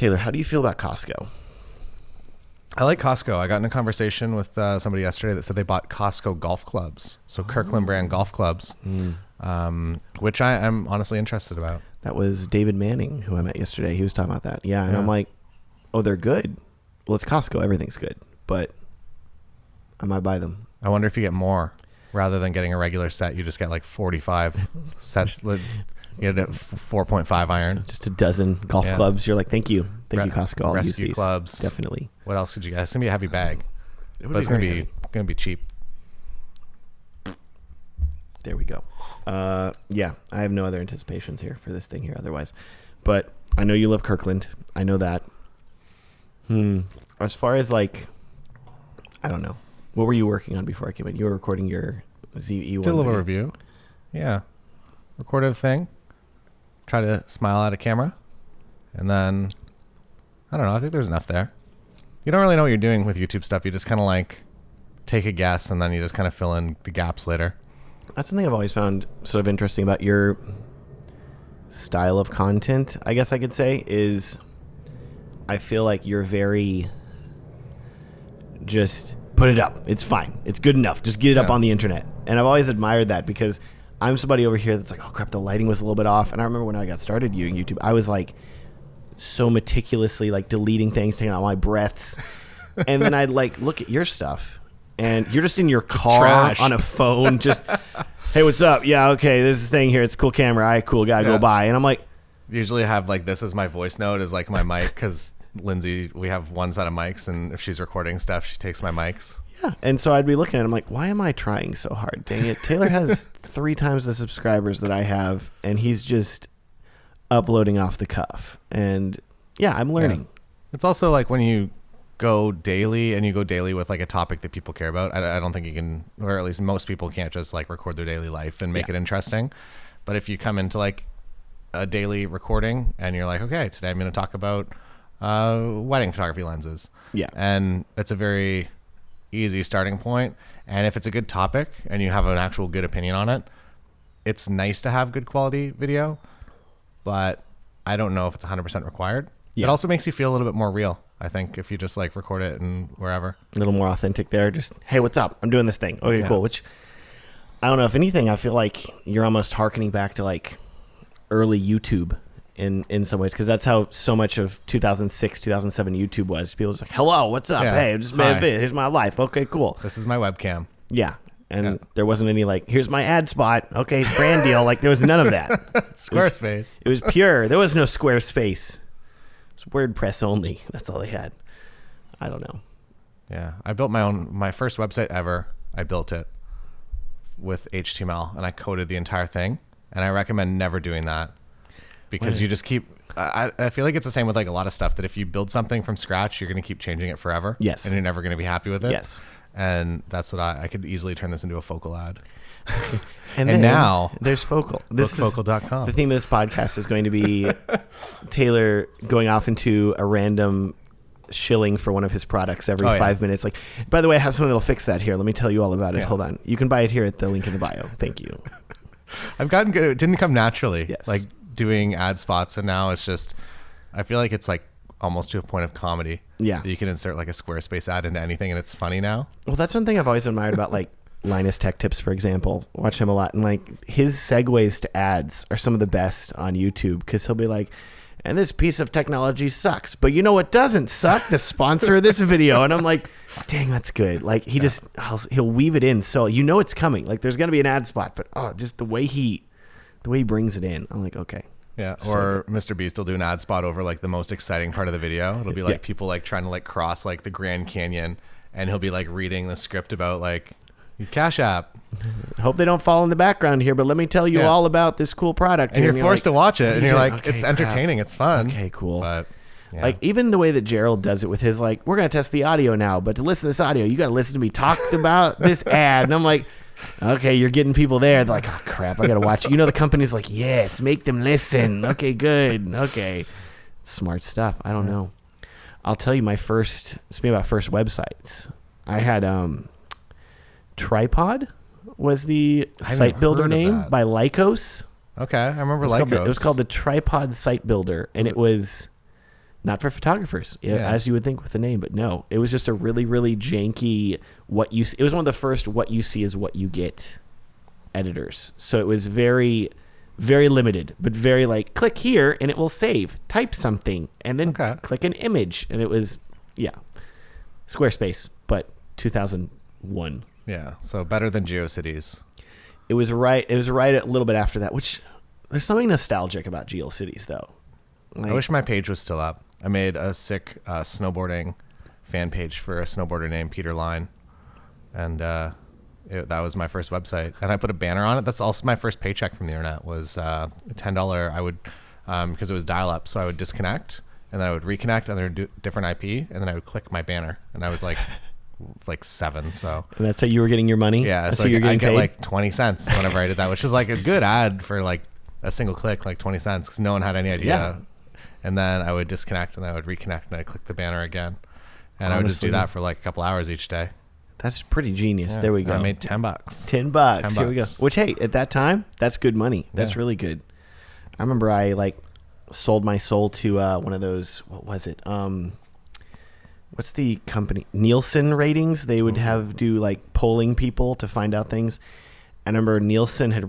Taylor, how do you feel about Costco? I like Costco. I got in a conversation with somebody yesterday that said they bought Costco Golf Clubs. So Kirkland brand golf clubs, which I'm honestly interested about. That was David Manning, who I met yesterday. He was talking about that. Yeah, and I'm like, oh, they're good. Well, it's Costco. Everything's good. But I might buy them. I wonder if you get more. Rather than getting a regular set, you just get like 45 sets. You get a 4.5 iron. Just a dozen golf clubs. You're like, thank you. Thank you, Costco. I'll rescue use these. Clubs. Definitely. What else could you get? It's going to be a heavy bag. But it's going to be cheap. There we go. Yeah, I have no other anticipations here for this thing here otherwise. But I know you love Kirkland. I know that. As far as like, I don't know. What were you working on before I came in? You were recording your ZE1. Did a little review. Yeah. Recorded a thing. Try to smile at a camera. And then, I don't know. I think there's enough there. You don't really know what you're doing with YouTube stuff. You just kind of like take a guess and then you just kind of fill in the gaps later. That's something I've always found sort of interesting about your style of content, I guess I could say, is I feel like you're very just put it up. It's fine. It's good enough. Just get it up on the internet. And I've always admired that because I'm somebody over here that's like, oh crap, the lighting was a little bit off. And I remember when I got started using YouTube, I was like so meticulously like deleting things, taking out my breaths. And then I'd like look at your stuff and you're just in your car on a phone, just, hey, what's up? Yeah, okay, there's this thing here. It's a cool camera. All right, cool. Gotta go by. And I'm like, usually have like this as my voice note is like my mic because Lindsay, we have one set of mics, and if she's recording stuff, she takes my mics. Yeah, and so I'd be looking at it, I'm like, why am I trying so hard? Dang it. Taylor has 3 times the subscribers that I have, and he's just uploading off the cuff. And yeah, I'm learning. Yeah. It's also like when you go daily, and you go daily with like a topic that people care about, I don't think you can, or at least most people can't just like record their daily life and make it interesting. But if you come into like a daily recording, and you're like, okay, today I'm going to talk about wedding photography lenses. Yeah. And it's a very easy starting point. And if it's a good topic and you have an actual good opinion on it, it's nice to have good quality video, but I don't know if it's 100% required. Yeah. It also makes you feel a little bit more real, I think, if you just like record it and wherever. A little more authentic there. Just, hey, what's up? I'm doing this thing. Okay, cool. Which, I don't know, if anything, I feel like you're almost hearkening back to like early YouTube in some ways, because that's how so much of 2006, 2007 YouTube was. People just like, hello, what's up? Yeah. Hey, I just made a video. Here's my life. Okay, cool. This is my webcam. Yeah. And there wasn't any like, here's my ad spot. Okay, brand deal. Like there was none of that. Squarespace. It was pure. There was no Squarespace. It was WordPress only. That's all they had. I don't know. Yeah. I built my first website ever. I built it with HTML and I coded the entire thing. And I recommend never doing that. Because you just keep, I feel like it's the same with like a lot of stuff, that if you build something from scratch, you're going to keep changing it forever. Yes. And you're never going to be happy with it. Yes. And that's what I could easily turn this into a Focal ad. and now there's Focal. This is Focal.com. The theme of this podcast is going to be Taylor going off into a random shilling for one of his products every 5 minutes. Like, by the way, I have something that'll fix that here. Let me tell you all about it. Hold on. You can buy it here at the link in the bio. Thank you. I've gotten good. It didn't come naturally. Yes. Like doing ad spots, and now it's just, I feel like it's like almost to a point of comedy. Yeah. You can insert like a Squarespace ad into anything and it's funny now. Well, that's one thing I've always admired about like Linus Tech Tips, for example. Watch him a lot. And like his segues to ads are some of the best on YouTube, because he'll be like, and this piece of technology sucks, but you know what doesn't suck? The sponsor of this video. And I'm like, dang, that's good. Like he'll weave it in. So you know it's coming. Like there's going to be an ad spot, but just the way he brings it in. I'm like, okay. Yeah. Or Mr. Beast will do an ad spot over like the most exciting part of the video. It'll be like people like trying to like cross like the Grand Canyon, and he'll be like reading the script about like Cash App. Hope they don't fall in the background here, but let me tell you all about this cool product. And you're forced to watch it, and you're like, it's entertaining. It's fun. Okay, cool. But like even the way that Gerald does it with his like, we're going to test the audio now, but to listen to this audio, you got to listen to me talk about this ad. And I'm like, okay, you're getting people there. They're like, oh crap, I got to watch it. You know, the company's like, yes, make them listen. Okay, good. Okay. Smart stuff. I don't know. I'll tell you speaking about first websites, I had Tripod was the site builder name by Lycos. Okay, I remember Lycos. It was called the Tripod Site Builder, and it was Not for photographers, as you would think with the name, but no. It was just a really, really janky it was one of the first what you see is what you get editors. So it was very, very limited, but very like, click here and it will save. Type something and then click an image. And it was, Squarespace, but 2001. Yeah, so better than GeoCities. It was right a little bit after that, which there's something nostalgic about GeoCities, though. I wish my page was still up. I made a sick snowboarding fan page for a snowboarder named Peter Line, and that was my first website. And I put a banner on it. That's also my first paycheck from the internet was $10. I would because it was dial-up, so I would disconnect and then I would reconnect under a different IP, and then I would click my banner, and I was like 7. So and that's how you were getting your money. Yeah, so I get like 20 cents whenever I did that, which is like a good ad for like a single click, like 20 cents, because no one had any idea. Yeah. And then I would disconnect and I would reconnect and I'd click the banner again. And I would just do that for like a couple hours each day. That's pretty genius. There we go. I made $10. $10. Here we go. Which, hey, at that time, that's good money. That's really good. I remember I like sold my soul to one of those, what was it? What's the company? Nielsen ratings. They would do like polling people to find out things. I remember Nielsen had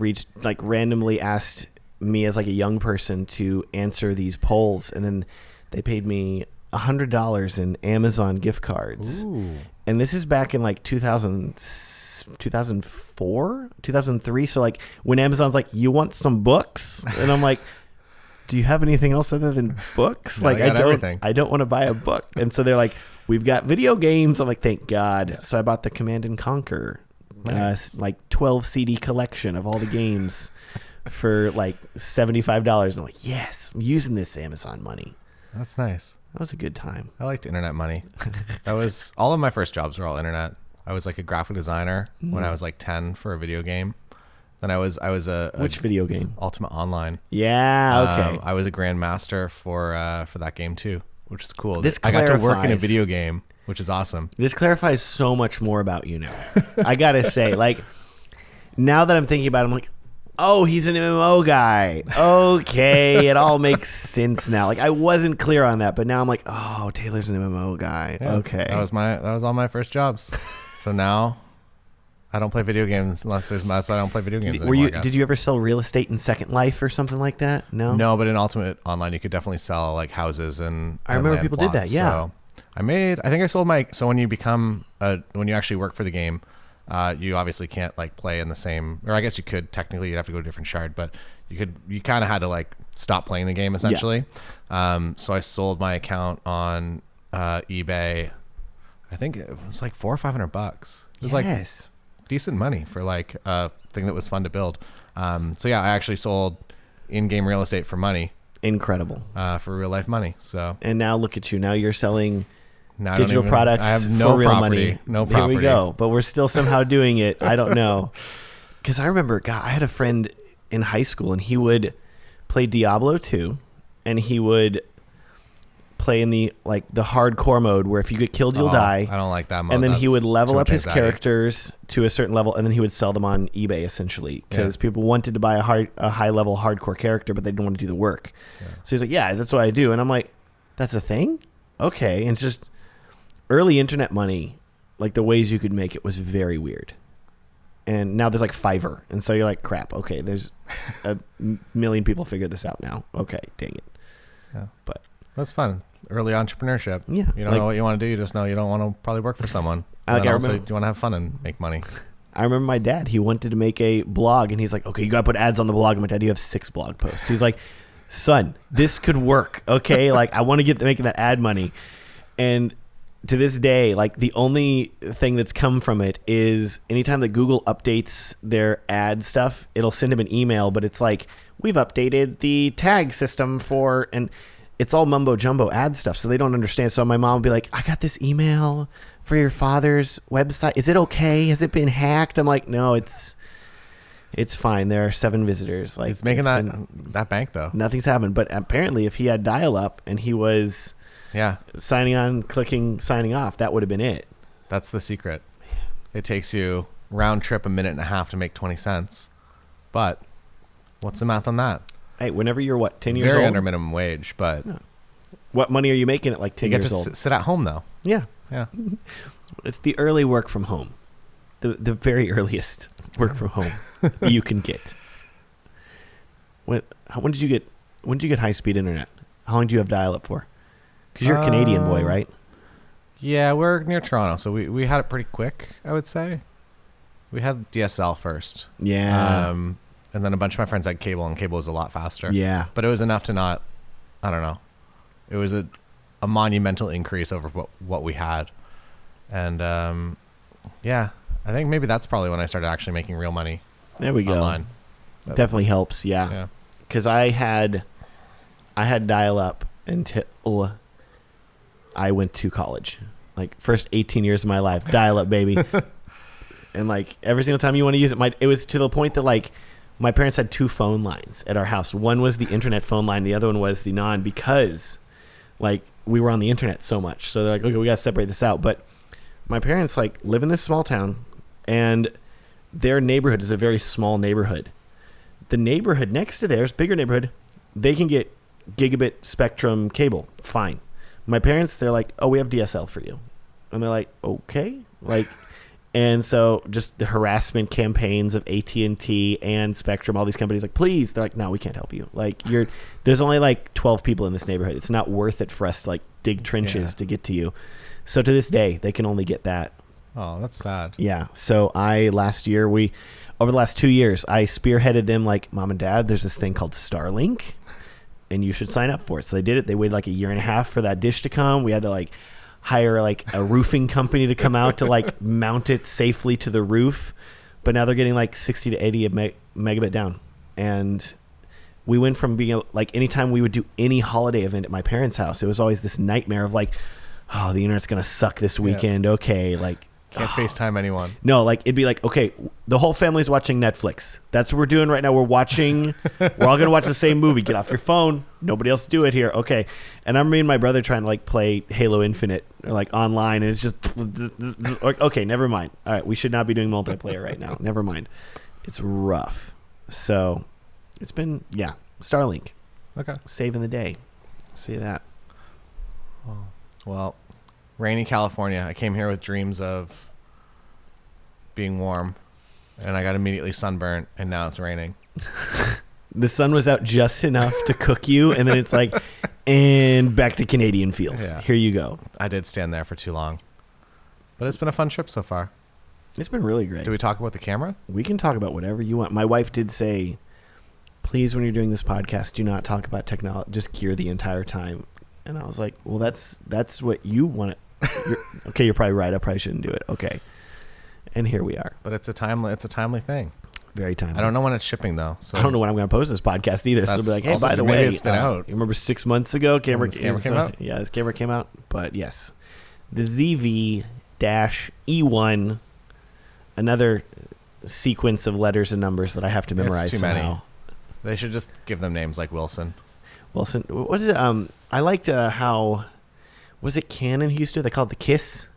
randomly asked me as like a young person to answer these polls, and then they paid me $100 in Amazon gift cards. Ooh. And this is back in like 2004, 2003. So like when Amazon's like, you want some books? And I'm like, do you have anything else other than books? No, like everything. I don't want to buy a book. And so they're like, we've got video games. I'm like, thank God. Yeah. So I bought the Command and Conquer, like 12 CD collection of all the games for like $75. I'm like, yes, I'm using this Amazon money. That's nice. That was a good time. I liked internet money. That was all of my first jobs were all internet. I was like a graphic designer when I was like 10 for a video game. Then I was a which video game? Ultimate Online. Yeah, okay. I was a grandmaster for that game too, which is cool. I got to work in a video game, which is awesome. This clarifies so much more about you now. I gotta say, like, now that I'm thinking about it, I'm like, oh, he's an MMO guy. Okay, it all makes sense now. Like, I wasn't clear on that, but now I'm like, oh, Taylor's an MMO guy. Yeah, okay, that was all my first jobs. So now I don't play video games unless that's why I don't play video games anymore. Did you ever sell real estate in Second Life or something like that? No, but in Ultimate Online you could definitely sell like houses and I remember people did that. Yeah. So I sold so when you become when you actually work for the game, you obviously can't like play in the same, or I guess you could technically, you'd have to go to a different shard, but you kind of had to like stop playing the game essentially. Yeah. So I sold my account on eBay. I think it was like $400 or $500. It was like decent money for like a thing that was fun to build. So yeah, I actually sold in-game real estate for money. Incredible. For real life money. So and now look at you. Now you're selling digital products. I have no for real property. Money. No property. Here we go. But we're still somehow doing it. I don't know. Because I remember, God, I had a friend in high school, and he would play Diablo 2, and he would play in the hardcore mode where if you get killed, you'll die. I don't like that mode. And then he would level up his characters to a certain level, and then he would sell them on eBay essentially because people wanted to buy a high level hardcore character, but they didn't want to do the work. Yeah. So he's like, yeah, that's what I do. And I'm like, that's a thing? Okay. And it's just early internet money, like the ways you could make it was very weird. And now there's like Fiverr. And so you're like, crap. Okay. There's a million people figured this out now. Okay. Dang it. Yeah. But that's fun. Early entrepreneurship. Yeah. You don't know what you want to do. You just know you don't want to probably work for someone. You want to have fun and make money. I remember my dad, he wanted to make a blog and he's like, okay, you got to put ads on the blog. And my dad, you have 6 blog posts. He's like, son, this could work. Okay. Like I want to get to making that ad money. And to this day, like the only thing that's come from it is anytime that Google updates their ad stuff, it'll send him an email, but it's like, we've updated the tag system and it's all mumbo jumbo ad stuff. So they don't understand. So my mom will be like, I got this email for your father's website. Is it okay? Has it been hacked? I'm like, no, it's fine. There are 7 visitors. Like it's making that bank though. Nothing's happened. But apparently if he had dial up and he was signing on, clicking, signing off, that would have been it. That's the secret. It takes you round trip 1.5 minutes to make 20 cents. But what's the math on that? Hey, whenever you're 10 years old? Very under minimum wage, but What money are you making at like 10 You get years to old? sit at home though. Yeah. Yeah. It's the early work from home. The very earliest work from home you can get. When did you get high speed internet? How long do you have dial up for? Because you're a Canadian boy, right? Yeah, we're near Toronto, so we had it pretty quick, I would say. We had DSL first. Yeah. And then a bunch of my friends had cable, and cable was a lot faster. Yeah. But it was enough to not, I don't know. It was a monumental increase over what we had. And yeah, I think maybe that's probably when I started actually making real money. There we go. Online. Definitely helps, yeah. Because I had dial up until I went to college. Like first 18 years of my life, dial up, baby. And like every single time you want to use it, it was to the point that like my parents had 2 phone lines at our house. One was the internet phone line, the other one was the non, because like we were on the internet so much. So they're like, okay, we got to separate this out. But my parents like live in this small town, and their neighborhood is a very small neighborhood. The neighborhood next to theirs, bigger neighborhood, they can get gigabit spectrum cable. Fine. My parents, they're like, oh, we have DSL for you. And they're like, okay. Like, and so just the harassment campaigns of AT&T and Spectrum, all these companies like, please. They're like, no, we can't help you. Like there's only like 12 people in this neighborhood. It's not worth it for us to like dig trenches to get to you. So to this day, they can only get that. Oh, that's sad. Yeah. So over the last 2 years, I spearheaded them like, Mom and Dad, there's this thing called Starlink, and you should sign up for it. So they did it. They waited like a year and a half for that dish to come. We had to like hire like a roofing company to come out to like mount it safely to the roof. But now they're getting like 60 to 80 megabit down. And we went from being like, anytime we would do any holiday event at my parents' house, it was always this nightmare of like, oh, the internet's going to suck this weekend. Yeah. Okay. Like, can't FaceTime anyone. No, like it'd be like, okay, the whole family's watching Netflix. That's what we're doing right now. We're all going to watch the same movie. Get off your phone. Nobody else do it here. Okay. And I'm me and my brother trying to like play Halo Infinite or like online, and it's just okay, never mind. All right, we should not be doing multiplayer right now. Never mind. It's rough. So it's been Starlink. Okay. Saving the day. See that. Well, rainy California. I came here with dreams of being warm, and I got immediately sunburnt, and now it's raining. The sun was out just enough to cook you, and then it's like, and back to Canadian fields. Yeah. Here you go. I did stand there for too long, but it's been a fun trip so far. It's been really great. Do we talk about the camera? We can talk about whatever you want. My wife did say, please, when you're doing this podcast, do not talk about technology. Just gear the entire time. And I was like, well, that's what you want. Okay, you're probably right. I probably shouldn't do it. Okay. And here we are. But it's a timely thing. Very timely. I don't know when it's shipping though. So I don't know when I'm going to post this podcast either. So it'll be like, hey, by the way, it's been out. You remember 6 months ago, camera came out? Yeah, this camera came out. But yes, the ZV-E1, another sequence of letters and numbers that I have to memorize too somehow. many. They should just give them names like Wilson. Wilson. What is it? I liked how, was it Canon who used to? They called it the Kiss.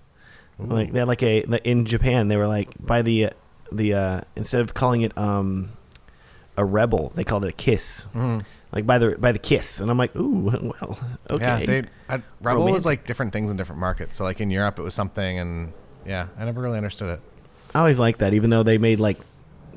Ooh. Like they had like in Japan they were like by the instead of calling it a Rebel, they called it a Kiss. Mm-hmm. Like by the Kiss, and I'm like, ooh, well, okay. Yeah, Rebel was like different things in different markets. So like in Europe it was something, and yeah, I never really understood it. I always liked that, even though they made like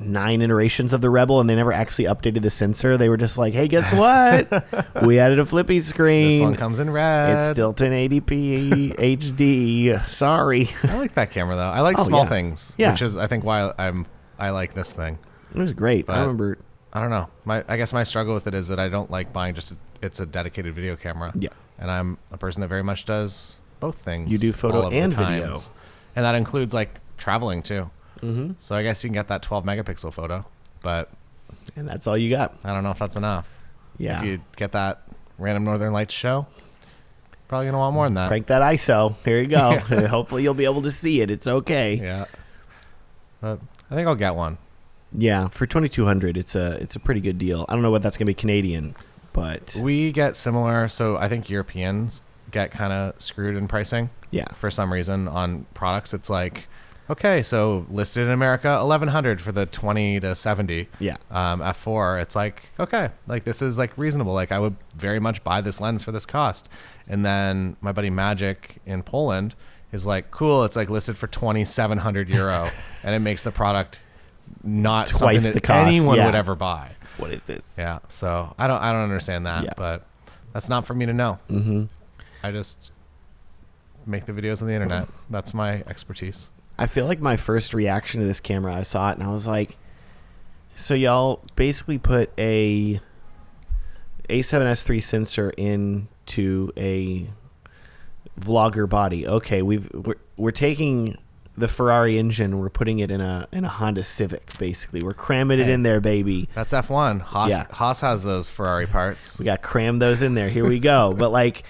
9 iterations of the Rebel and they never actually updated the sensor. They were just like, hey, guess what? We added a flippy screen. This one comes in red. It's still 1080p HD. Sorry. I like that camera though. I like small things, which is I think why I like this thing. It was great. But I remember. I don't know. I guess my struggle with it is that I don't like buying it's a dedicated video camera. Yeah. And I'm a person that very much does both things. You do photo and video. And that includes like traveling too. Mm-hmm. So I guess you can get that 12 megapixel photo, and that's all you got. I don't know if that's enough. Yeah. If you get that random Northern Lights show, probably gonna want more than that. Crank that ISO. Here you go. Hopefully you'll be able to see it. It's okay. Yeah. But I think I'll get one. Yeah, for $2,200, it's a pretty good deal. I don't know what that's gonna be Canadian, but we get similar. So I think Europeans get kind of screwed in pricing. Yeah. For some reason on products, it's like okay, so listed in America, $1,100 for the 20 to 70. Yeah. F4. It's like, okay, like this is like reasonable. Like I would very much buy this lens for this cost. And then my buddy Magic in Poland is like, cool. It's like listed for €2,700, and it makes the product not Twice something the that cost. anyone Yeah. would ever buy. What is this? Yeah. So I don't understand that, Yeah. but that's not for me to know. Mm-hmm. I just make the videos on the internet. That's my expertise. I feel like my first reaction to this camera, I saw it and I was like, so y'all basically put a A7S III sensor into a vlogger body. Okay, we're taking the Ferrari engine, we're putting it in a Honda Civic. Basically, we're cramming it in there, baby. That's F1. Haas, Yeah. Haas has those Ferrari parts. We got crammed those in there. Here we go. But like,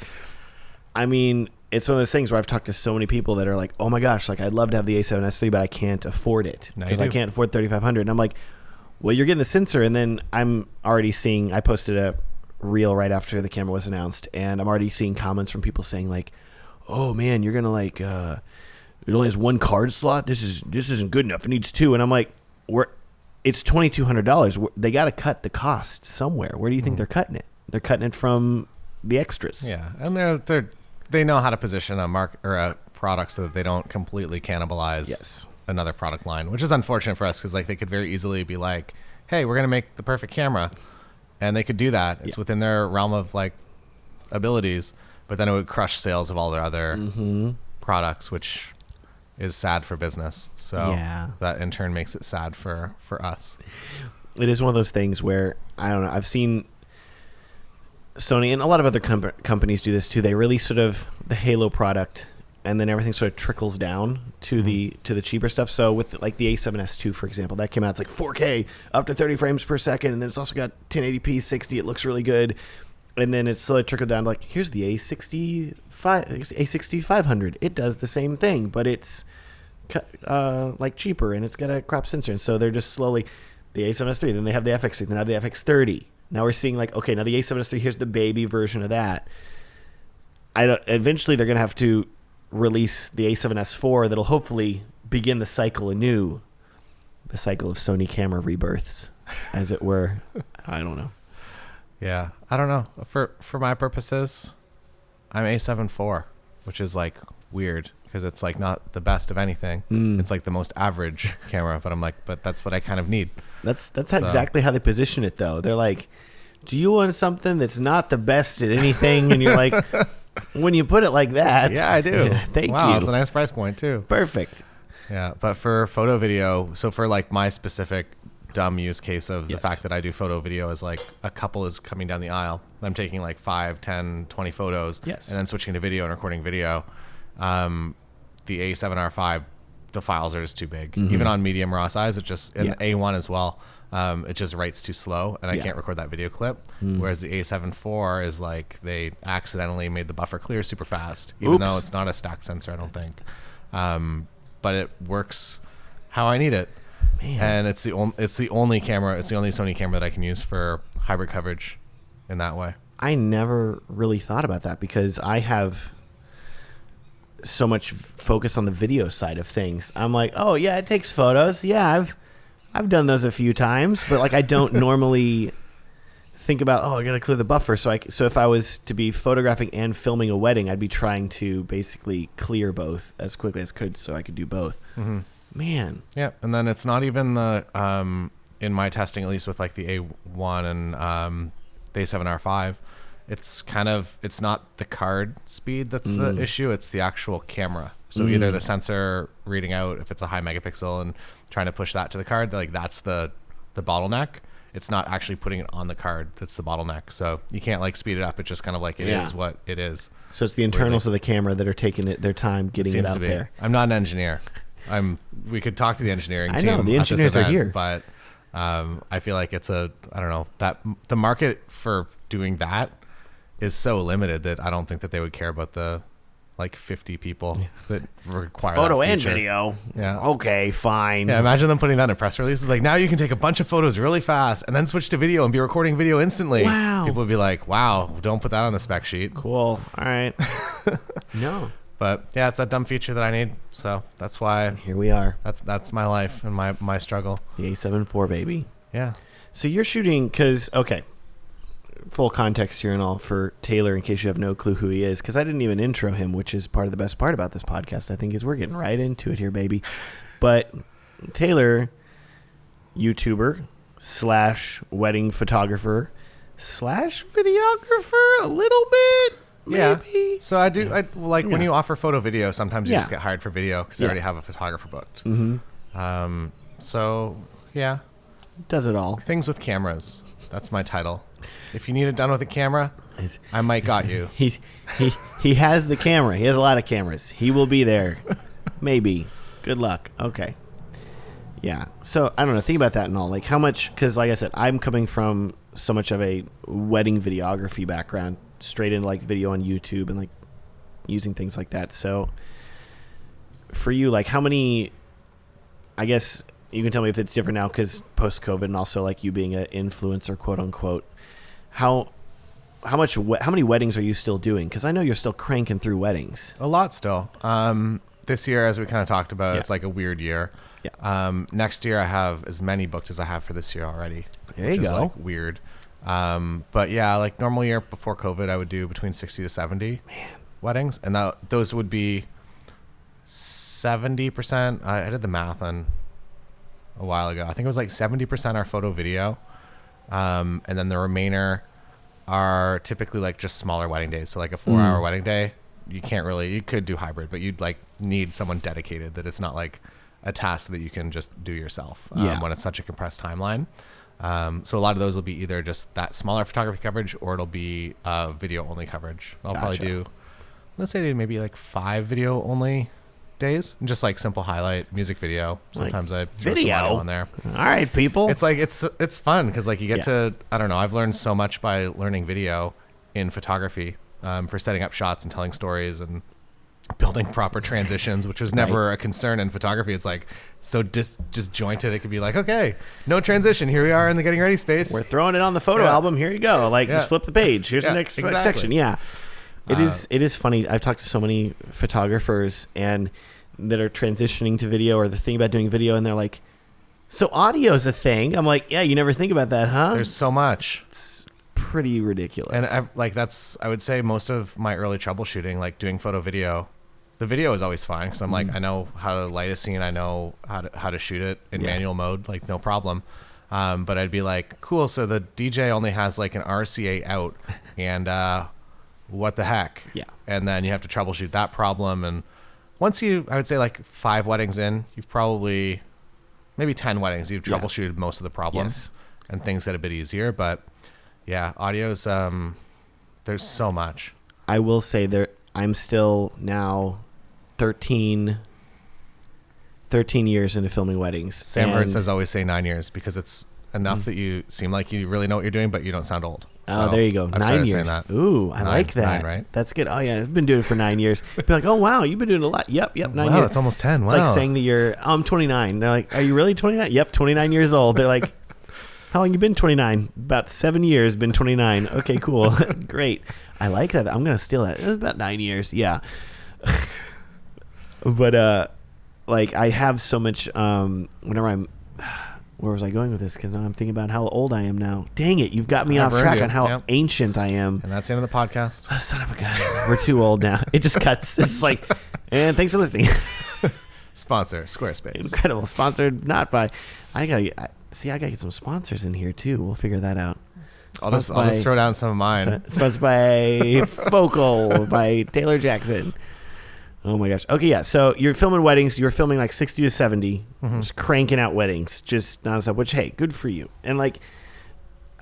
I mean, it's one of those things where I've talked to so many people that are like, oh my gosh, like I'd love to have the A7S III, but I can't afford it Now you because I do. can't afford $3,500. And I'm like, well, you're getting the sensor, and then I'm already seeing. I posted a reel right after the camera was announced, and I'm already seeing comments from people saying like, oh man, you're gonna like, it only has one card slot. This isn't good enough. It needs two. And I'm like, it's $2,200. They got to cut the cost somewhere. Where do you think they're cutting it? They're cutting it from the extras. Yeah, and they know how to position a mark or a product so that they don't completely cannibalize Yes. another product line, which is unfortunate for us because like they could very easily be like, hey, we're gonna make the perfect camera, and they could do that. It's within their realm of like abilities, but then it would crush sales of all their other products, which is sad for business. So Yeah. that in turn makes it sad for us. It is one of those things where, I don't know, I've seen Sony and a lot of other companies do this too. They release sort of the Halo product, and then everything sort of trickles down to the cheaper stuff. So with like the A7S II, for example, that came out, it's like 4K up to 30 frames per second, and then it's also got 1080p 60. It looks really good. And then it's slowly trickled down to like, here's the A6500. It does the same thing, but it's like cheaper, and it's got a crop sensor. And so they're just slowly, the A7S III, then they have the FX3, then they have the FX30. Now we're seeing like, okay, now the A7S III, here's the baby version of that. Eventually they're going to have to release the A7S IV that'll hopefully begin the cycle anew, the cycle of Sony camera rebirths, as it were. I don't know. Yeah, I don't know. For my purposes, I'm A7 IV, which is like weird because it's like not the best of anything. It's like the most average camera, but I'm like, but that's what I kind of need. That's exactly how they position it, though. They're like, do you want something that's not the best at anything? And you're like, when you put it like that. Yeah, I do. Thank you. Wow, it's a nice price point too. Perfect. Yeah, but for photo video, so for like my specific dumb use case of the fact that I do photo video is like a couple is coming down the aisle. I'm taking like 5, 10, 20 photos and then switching to video and recording video. The A7R5, the files are just too big. Even on medium raw size, it just, and A1 as well, it just writes too slow and I can't record that video clip. Whereas the A7 IV is like, they accidentally made the buffer clear super fast, even though it's not a stack sensor, I don't think. But it works how I need it. Man. And it's the only camera, it's the only Sony camera that I can use for hybrid coverage in that way. I never really thought about that because I have so much focus on the video side of things. I'm like, oh yeah, it takes photos. Yeah, I've done those a few times, but like I don't normally think about, oh, I gotta clear the buffer. So if I was to be photographing and filming a wedding, I'd be trying to basically clear both as quickly as could so I could do both. Man. Yeah, and then it's not even the in my testing, at least with like the A1 and the A7R5, it's not the card speed that's the issue, it's the actual camera. So either the sensor reading out if it's a high megapixel and trying to push that to the card, like that's the bottleneck. It's not actually putting it on the card that's the bottleneck. So you can't like speed it up. It's just kind of like it is what it is. So it's the internals of the camera that are taking their time getting it out there. I'm not an engineer. We could talk to the engineering team. I know the engineers at this event, are here, but I feel like it's I don't know, that the market for doing that is so limited that I don't think that they would care about the like 50 people that require photo that and feature. video. Yeah. Okay, fine. Yeah, imagine them putting that in a press release. It's like, now you can take a bunch of photos really fast and then switch to video and be recording video instantly. Wow. People would be like, wow, don't put that on the spec sheet. Cool. All right. No. But yeah, it's that dumb feature that I need. So that's why Here we are. that's my life and my struggle. The A7 IV, baby. Yeah. So you're shooting because, okay, full context here and all for Taylor in case you have no clue who he is, because I didn't even intro him, which is part of the best part about this podcast, I think, is we're getting right into it here, baby. But Taylor, YouTuber / wedding photographer / videographer a little bit. Yeah. Maybe. So I do. I like when Yeah. you offer photo video. Sometimes you Yeah. just get hired for video because they Yeah. already have a photographer booked. Mm-hmm. So yeah, Does it all. things with cameras. That's my title. If you need it done with a camera, He's- I might got you. He has the camera. He has a lot of cameras. He will be there. Maybe. Good luck. Okay. Yeah. So I don't know. Think about that and all. Like how much? Because like I said, I'm coming from so much of a wedding videography background, straight into like video on YouTube and like using things like that. So for you, like how many? I guess you can tell me if it's different now because post COVID and also like you being an influencer, quote unquote. How many weddings are you still doing? Because I know you're still cranking through weddings. A lot still. This year, as we kind of talked about, Yeah. it's like a weird year. Yeah. Next year, I have as many booked as I have for this year already. There which you is go. like weird. But yeah, like normal year before COVID, I would do between 60 to 70 weddings, and those would be 70%. I did the math on a while ago. I think it was like 70% are photo video, and then the remainder are typically like just smaller wedding days. So like a 4-hour wedding day, you could do hybrid, but you'd like need someone dedicated that it's not like a task that you can just do yourself when it's such a compressed timeline. So a lot of those will be either just that smaller photography coverage or it'll be video only coverage. I'll probably do, let's say maybe like 5 video only days, just like simple highlight music video. Sometimes I throw some audio on there. All right, people. It's like it's fun because like you get to, I don't know, I've learned so much by learning video in photography for setting up shots and telling stories and building proper transitions, which was never a concern in photography. It's like so disjointed. It could be like, okay, no transition. Here we are in the getting ready space. We're throwing it on the photo album. Here you go. Like just flip the page. Here's the next section. Yeah. It is funny. I've talked to so many photographers and that are transitioning to video or the thing about doing video, and they're like, so audio is a thing. I'm like, yeah, you never think about that, huh? There's so much. It's pretty ridiculous. And I would say most of my early troubleshooting, like doing photo video, the video is always fine because I'm like, I know how to light a scene. I know how to shoot it in manual mode, like no problem. But I'd be like, cool. So the DJ only has like an RCA out and, what the heck? Yeah. And then you have to troubleshoot that problem. And once I would say like 5 weddings in, you've probably maybe 10 weddings. You've troubleshooted most of the problems and things get a bit easier. But yeah, audio's, there's so much. I will say I'm still now 13 years into filming weddings. Sam Hurd says always say 9 years because it's enough that you seem like you really know what you're doing, but you don't sound old. So there you go. I've 9 saying years. that. Ooh, I like that. 9, right? That's good. Oh yeah, I've been doing it for 9 years. Be like, oh wow, you've been doing a lot. Yep, 9 Wow, years. it's almost 10. It's Wow. like saying that I'm 29. They're like, are you really 29? Yep, 29 years old. They're like, how long you been 29? About 7 years. Been 29. Okay, cool, great. I like that. I'm gonna steal that. It was about 9 years. Yeah. But like I have so much. Whenever I'm. Where was I going with this? Because now I'm thinking about how old I am now. Dang it, you've got me off track on how ancient I am. And that's the end of the podcast. Oh, son of a gun. We're too old now. It just cuts. It's like, and thanks for listening. Sponsor, Squarespace. Incredible. Sponsored not by. I gotta get some sponsors in here too. We'll figure that out. I'll just throw down some of mine. Sponsored by Focal by Taylor Jackson. Oh my gosh. Okay, yeah. So you're filming weddings. You're filming like 60 to 70, just cranking out weddings, just nonstop. Which, hey, good for you. And like,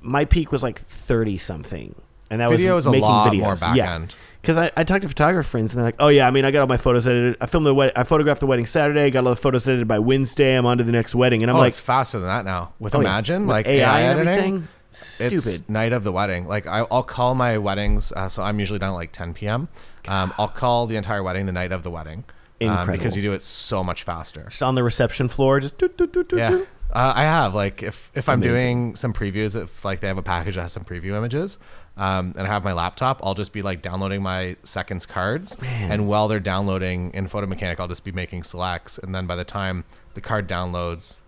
my peak was like 30 something, and that Video was is making a lot videos. more back end. Because I talked to photographer friends, and they're like, oh yeah, I mean, I got all my photos edited. I photographed the wedding Saturday. Got all the photos edited by Wednesday. I'm on to the next wedding, and I'm like, it's faster than that now with yeah. Imagine, With like AI and editing. everything. Stupid. It's night of the wedding. Like I'll call my weddings. So I'm usually done at like 10 p.m. I'll call the entire wedding the night of the wedding. Incredible. Because you do it so much faster. Just on the reception floor, just do. Yeah. I have, like, if I'm Amazing. doing some previews, if like they have a package that has some preview images, and I have my laptop, I'll just be like downloading my seconds cards, Man. and while they're downloading in Photo Mechanic, I'll just be making selects, and then by the time the card downloads,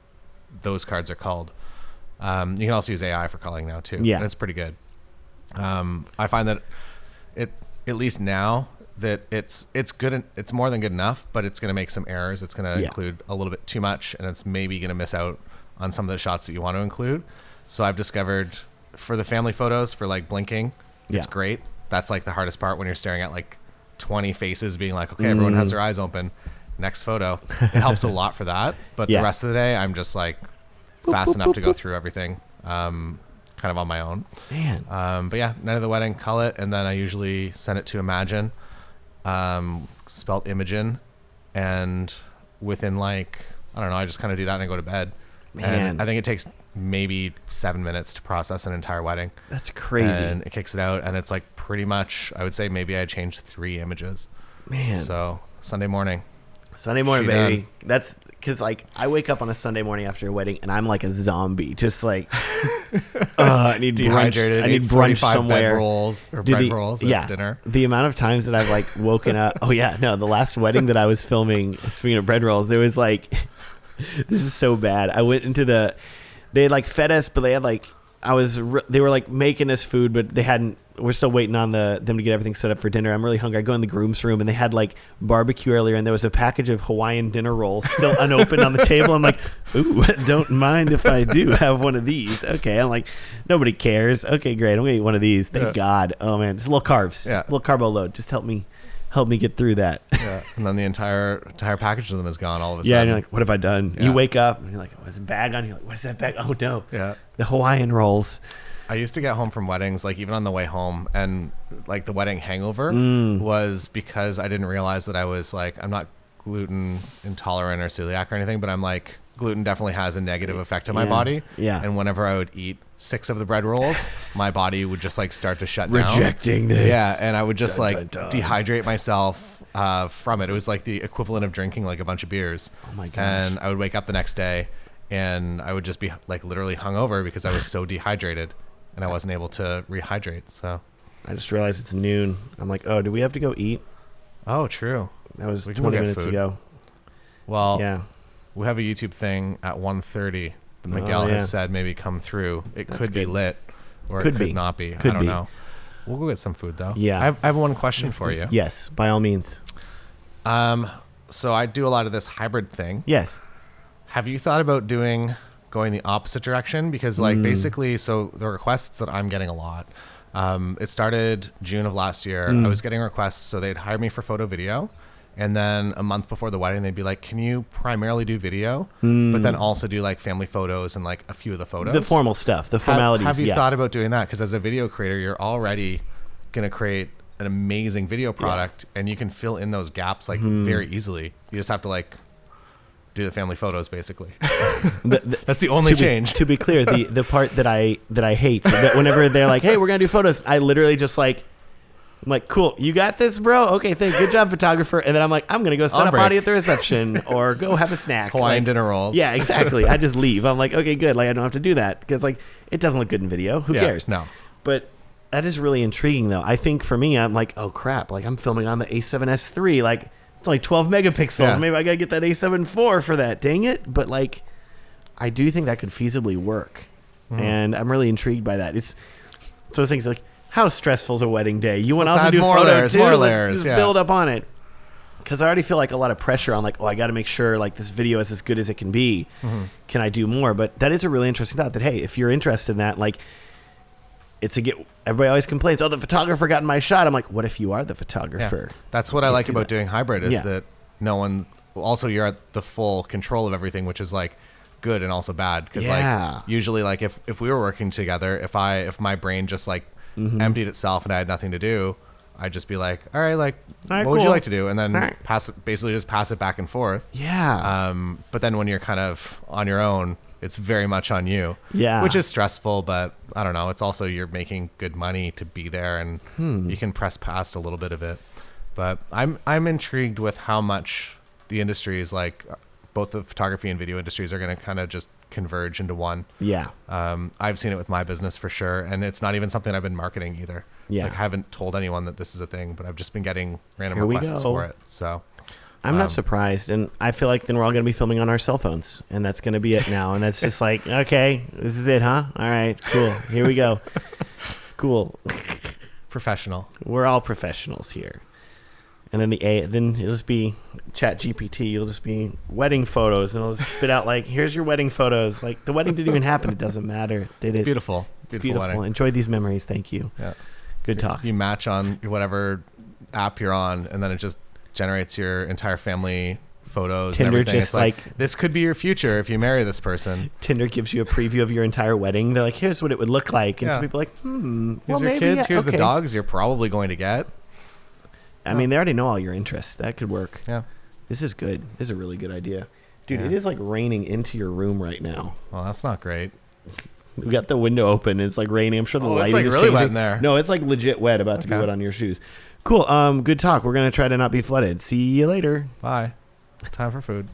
those cards are culled. You can also use AI for culling now too. Yeah. And it's pretty good. I find that it, at least now, that it's good. It's more than good enough, but it's going to make some errors. It's going to include a little bit too much, and it's maybe going to miss out on some of the shots that you want to include. So I've discovered for the family photos, for like blinking, it's great. That's like the hardest part when you're staring at like 20 faces being like, okay, everyone has their eyes open. Next photo. It helps a lot for that. But the rest of the day, I'm just like fast enough to go through everything. Kind of on my own. Man. But yeah, night of the wedding, cull it, and then I usually send it to Imagine, spelt Imogen, and within like, I don't know, I just kind of do that and I go to bed. Man. And I think it takes maybe 7 minutes to process an entire wedding. That's crazy. And it kicks it out, and it's like pretty much, I would say maybe I changed 3 images. Man. So Sunday morning, Baby. That's because like I wake up on a Sunday morning after a wedding and I'm like a zombie, just like I need dehydrated. Brunch. I need brunch 45 somewhere. Bed rolls or bread rolls at dinner. The amount of times that I've like woken up. Oh yeah, no. The last wedding that I was filming, speaking of bread rolls, there was like, this is so bad. I went into they had like fed us, but they had like they were like making us food, but they hadn't. We're still waiting on them to get everything set up for dinner. I'm really hungry. I go in the groom's room and they had like barbecue earlier, and there was a package of Hawaiian dinner rolls still unopened on the table. I'm like, ooh, don't mind if I do have one of these. Okay. I'm like, nobody cares. Okay, great. I'm gonna eat one of these. Thank God. Oh man, just little carbs. Yeah, little carbo load. Just help me get through that. Yeah, and then the entire package of them is gone all of a sudden. Yeah, and you're like, what have I done? Yeah. You wake up and you're like, what's a bag on? You're like, what is that bag? Oh no. Yeah. The Hawaiian rolls. I used to get home from weddings, like even on the way home, and like the wedding hangover was because I didn't realize that I was like, I'm not gluten intolerant or celiac or anything, but I'm like, gluten definitely has a negative effect on my body. Yeah. And whenever I would eat 6 of the bread rolls, my body would just like start to shut down. Rejecting this. Yeah. And I would just dehydrate myself from it. It was like the equivalent of drinking like a bunch of beers. Oh my gosh. And I would wake up the next day and I would just be like literally hungover because I was so dehydrated. And I wasn't able to rehydrate, so. I just realized it's noon. I'm like, oh, do we have to go eat? Oh, true. That was 20 minutes ago. Well, yeah. We have a YouTube thing at 1:30 that Miguel has said maybe come through. It could be lit, or it could not be. I don't know. We'll go get some food, though. Yeah. I have one question for you. Yes, by all means. So I do a lot of this hybrid thing. Yes. Have you thought about going the opposite direction? Because like basically, so the requests that I'm getting a lot, it started June of last year. I was getting requests, so they'd hire me for photo video, and then a month before the wedding they'd be like, can you primarily do video but then also do like family photos and like a few of the photos, the formal stuff, the formalities. Have you thought about doing that? Because as a video creator, you're already going to create an amazing video product, and you can fill in those gaps like very easily. You just have to like do the family photos, basically. That's the only change. To be clear, the part that I hate, that whenever they're like, "Hey, we're gonna do photos," I literally just like, I'm like, "Cool, you got this, bro. Okay, thanks, good job, photographer." And then I'm like, "I'm gonna go set up body at the reception or go have a snack." Hawaiian dinner rolls. Yeah, exactly. I just leave. I'm like, okay, good. Like I don't have to do that because like it doesn't look good in video. Who cares? No. But that is really intriguing, though. I think for me, I'm like, oh crap! Like I'm filming on the A7S III, like. It's only 12 megapixels. Yeah. Maybe I got to get that A7 IV for that. Dang it. But like, I do think that could feasibly work. And I'm really intrigued by that. It's so things like, how stressful is a wedding day? You want to also do more photo layers, too? more Let's layers. just build up on it. Because I already feel like a lot of pressure on like, oh, I got to make sure like this video is as good as it can be. Can I do more? But that is a really interesting thought that, hey, if you're interested in that, like, everybody always complains, oh, the photographer got in my shot. I'm like, what if you are the photographer? Yeah. That's what I like about doing hybrid is that no one, also you're at the full control of everything, which is like good and also bad. Because like usually like if we were working together, if my brain just like emptied itself and I had nothing to do, I'd just be like, all right, like what would you like to do? And then pass it back and forth. Yeah. But then when you're kind of on your own, it's very much on you, which is stressful, but I don't know. It's also, you're making good money to be there and you can press past a little bit of it. But I'm intrigued with how much the industry is like both the photography and video industries are going to kind of just converge into one. Yeah. I've seen it with my business for sure. And it's not even something I've been marketing either. Yeah. Like I haven't told anyone that this is a thing, but I've just been getting random Here we requests go. for it. So I'm not surprised. And I feel like then we're all going to be filming on our cell phones. And that's going to be it now. And that's just like, okay, this is it, huh? All right, cool. Here we go. Cool. professional. We're all professionals here. And then then it'll just be Chat GPT. You'll just be wedding photos, and it'll just spit out like, "Here's your wedding photos." Like the wedding didn't even happen. It doesn't matter. Did it? Beautiful. It's beautiful. Wedding. Enjoy these memories. Thank you. Yeah. Good talk. You match on whatever app you're on, and then it just generates your entire family photos. Tinder and everything. just It's like this could be your future if you marry this person. Tinder gives you a preview of your entire wedding. They're like, "Here's what it would look like," and Yeah. some people are like, Here's well, your maybe, kids. Here's okay. the dogs you're probably going to get. I mean, they already know all your interests. That could work. Yeah. This is good. This is a really good idea. Dude, Yeah. it is like raining into your room right now. Well, that's not great. We got the window open. And it's like raining. I'm sure the Oh, it's lighting like is really changing. wet in there. No, it's like legit wet, about to be Okay. wet on your shoes. Cool. Good talk. We're going to try to not be flooded. See you later. Bye. Time for food.